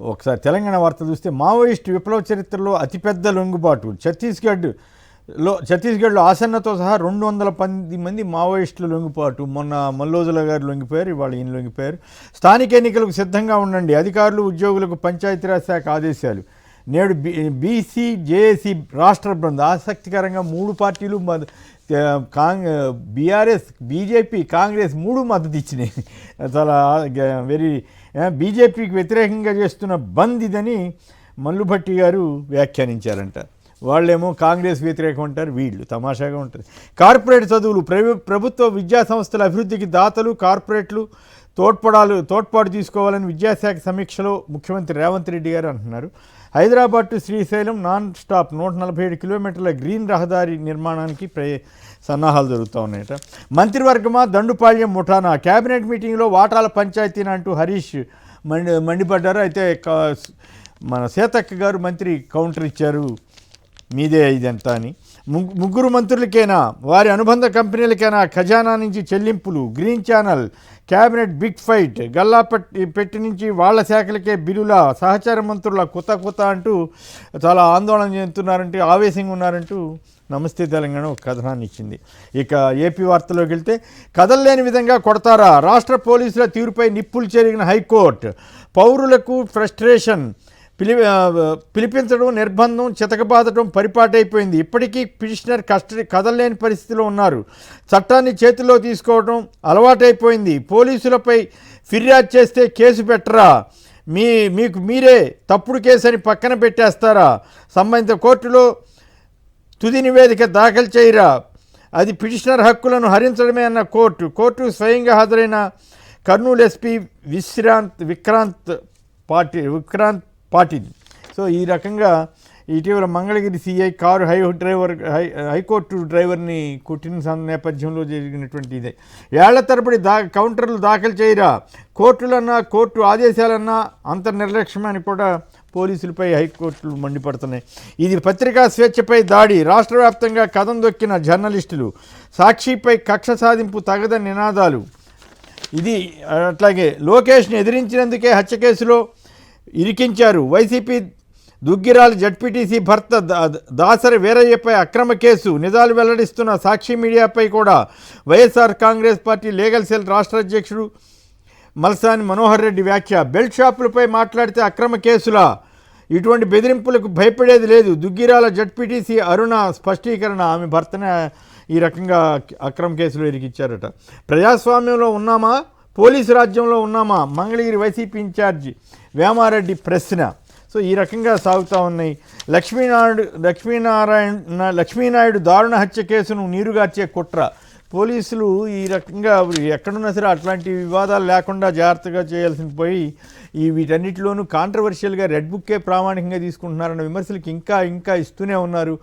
ఒకసారి తెలంగాణ వార్త చూస్తే మావోయిస్టు విప్లవ చరిత్రలో అతిపెద్ద లొంగుబాటు ఛత్తీస్గఢ్లో ఆసన్నతో సహా 210 మంది మావోయిస్టులు లొంగిపాటు. మొన్న మల్లోజుల గారు లొంగిపోయారు, ఇవాళ ఈయన లొంగిపోయారు. స్థానిక ఎన్నికలకు సిద్ధంగా ఉండండి, అధికారులు ఉద్యోగులకు పంచాయతీరాజ్ శాఖ ఆదేశాలు. నేడు బీసీ జేఏసీ రాష్ట్ర బృందం. ఆసక్తికరంగా 3 పార్టీలు బీఆర్ఎస్, బీజేపీ, కాంగ్రెస్ 3 మద్దతు ఇచ్చినాయి. చాలా వెరీ బీజేపీకి వ్యతిరేకంగా చేస్తున్న బంద్ ఇదని మల్లుభట్టి గారు వ్యాఖ్యానించారంట. వాళ్ళేమో కాంగ్రెస్ వ్యతిరేకం అంటారు, వీళ్ళు తమాషాగా ఉంటుంది. కార్పొరేట్ చదువులు ప్రభుత్వ విద్యా సంస్థల అభివృద్ధికి దాతలు కార్పొరేట్లు తోడ్పాటు తీసుకోవాలని విద్యాశాఖ సమీక్షలో ముఖ్యమంత్రి రేవంత్ రెడ్డి గారు అంటున్నారు. Hyderabad to Srisailam non stop 147 కిలోమీటర్ల గ్రీన్ రహదారి నిర్మాణానికి సన్నాహాలు జరుగుతూ ఉన్నాయట. మంత్రివర్గమా దండుపాళ్యం ముఠానా? కేబినెట్ మీటింగ్లో వాటాల పంచాయతీనా అంటూ హరీష్ మండిపడ్డారు. అయితే మన సీతక్క గారు మంత్రి కౌంటర్ ఇచ్చారు, మీదే ఇదంతా అని. ముగ్గురు మంత్రులకైనా వారి అనుబంధ కంపెనీలకైనా ఖజానా నుంచి చెల్లింపులు. Green channel cabinet big fight. పెట్టి నుంచి వాళ్ళ శాఖలకే బిల్లుల సహచార మంత్రుల కొత్త అంటూ చాలా ఆందోళన చెందుతున్నారంటూ, ఆవేశంగా ఉన్నారంటూ నమస్తే తెలంగాణ ఒక కథనాన్ని ఇచ్చింది. ఇక ఏపీ వార్తలోకి వెళ్తే, కదల్లేని విధంగా కొడతారా? రాష్ట్ర పోలీసుల తీరుపై నిప్పులు చెరిగిన హైకోర్టు. పౌరులకు ఫ్రస్ట్రేషన్. పిలిపించడం, నిర్బంధం, చితకబాదటం పరిపాటైపోయింది. ఇప్పటికీ పిటిషనర్ కదలలేని పరిస్థితిలో ఉన్నారు. చట్టాన్ని చేతిలో తీసుకోవడం అలవాటైపోయింది. పోలీసులపై ఫిర్యాదు చేస్తే కేసు పెట్టరా? మీకు మీరే తప్పుడు కేసు అని పక్కన పెట్టేస్తారా? సంబంధిత కోర్టులో తుది నివేదిక దాఖలు చేయరా? అది పిటిషనర్ హక్కులను హరించడమే అన్న కోర్టు స్వయంగా హాజరైన కర్నూలు ఎస్పీ విక్రాంత్ పాటిల్. సో ఈ రకంగా ఇటీవల మంగళగిరి సిఐ కారు హైకోర్టు డ్రైవర్ని కొట్టిన నేపథ్యంలో జరిగినటువంటి ఇదే. ఏళ్ల తరబడి కౌంటర్లు దాఖలు చేయరా? కోర్టులన్నా కోర్టు ఆదేశాలన్నా అంత నిర్లక్ష్యం అని కూడా పోలీసులపై హైకోర్టులు మండిపడుతున్నాయి. ఇది పత్రికా స్వేచ్ఛపై దాడి. రాష్ట్ర వ్యాప్తంగా కథం దొక్కిన జర్నలిస్టులు. సాక్షిపై కక్ష సాధింపు తగదని నినాదాలు. ఇది అట్లాగే లోకేష్ని ఎదిరించినందుకే హత్య కేసులో ఇరికించారు. వైసీపీ దుగ్గిరాల జడ్పీటీసీ భర్త దాసరి వీరయ్యపై అక్రమ కేసు. నిజాలు వెల్లడిస్తున్న సాక్షి మీడియాపై కూడా. YSR Congress party legal cell రాష్ట్ర అధ్యక్షుడు మల్సాని మనోహర్ రెడ్డి వ్యాఖ్య. బెల్ట్ షాపులపై మాట్లాడితే అక్రమ కేసులా? ఇటువంటి బెదిరింపులకు భయపడేది లేదు. దుగ్గిరాల జడ్పీటీసీ అరుణ స్పష్టీకరణ. ఆమె భర్తనే ఈ రకంగా అక్రమ కేసులో ఇరికిచ్చారట. ప్రజాస్వామ్యంలో ఉన్నామా, పోలీసు రాజ్యంలో ఉన్నామా? మంగళగిరి వైసీపీ ఇన్ఛార్జి వేమారెడ్డి ప్రశ్న. సో ఈ రకంగా సాగుతూ ఉన్నాయి. లక్ష్మీనాయుడు దారుణ హత్య కేసును నీరుగార్చే కుట్ర. పోలీసులు ఈ రకంగా ఎక్కడున్నా సరే అట్లాంటి వివాదాలు లేకుండా జాగ్రత్తగా చేయాల్సిన పోయి వీటన్నిటిలోనూ కాంట్రవర్షియల్గా రెడ్ బుక్కే ప్రామాణికంగా తీసుకుంటున్నారన్న విమర్శలకు ఇంకా ఇస్తూనే ఉన్నారు.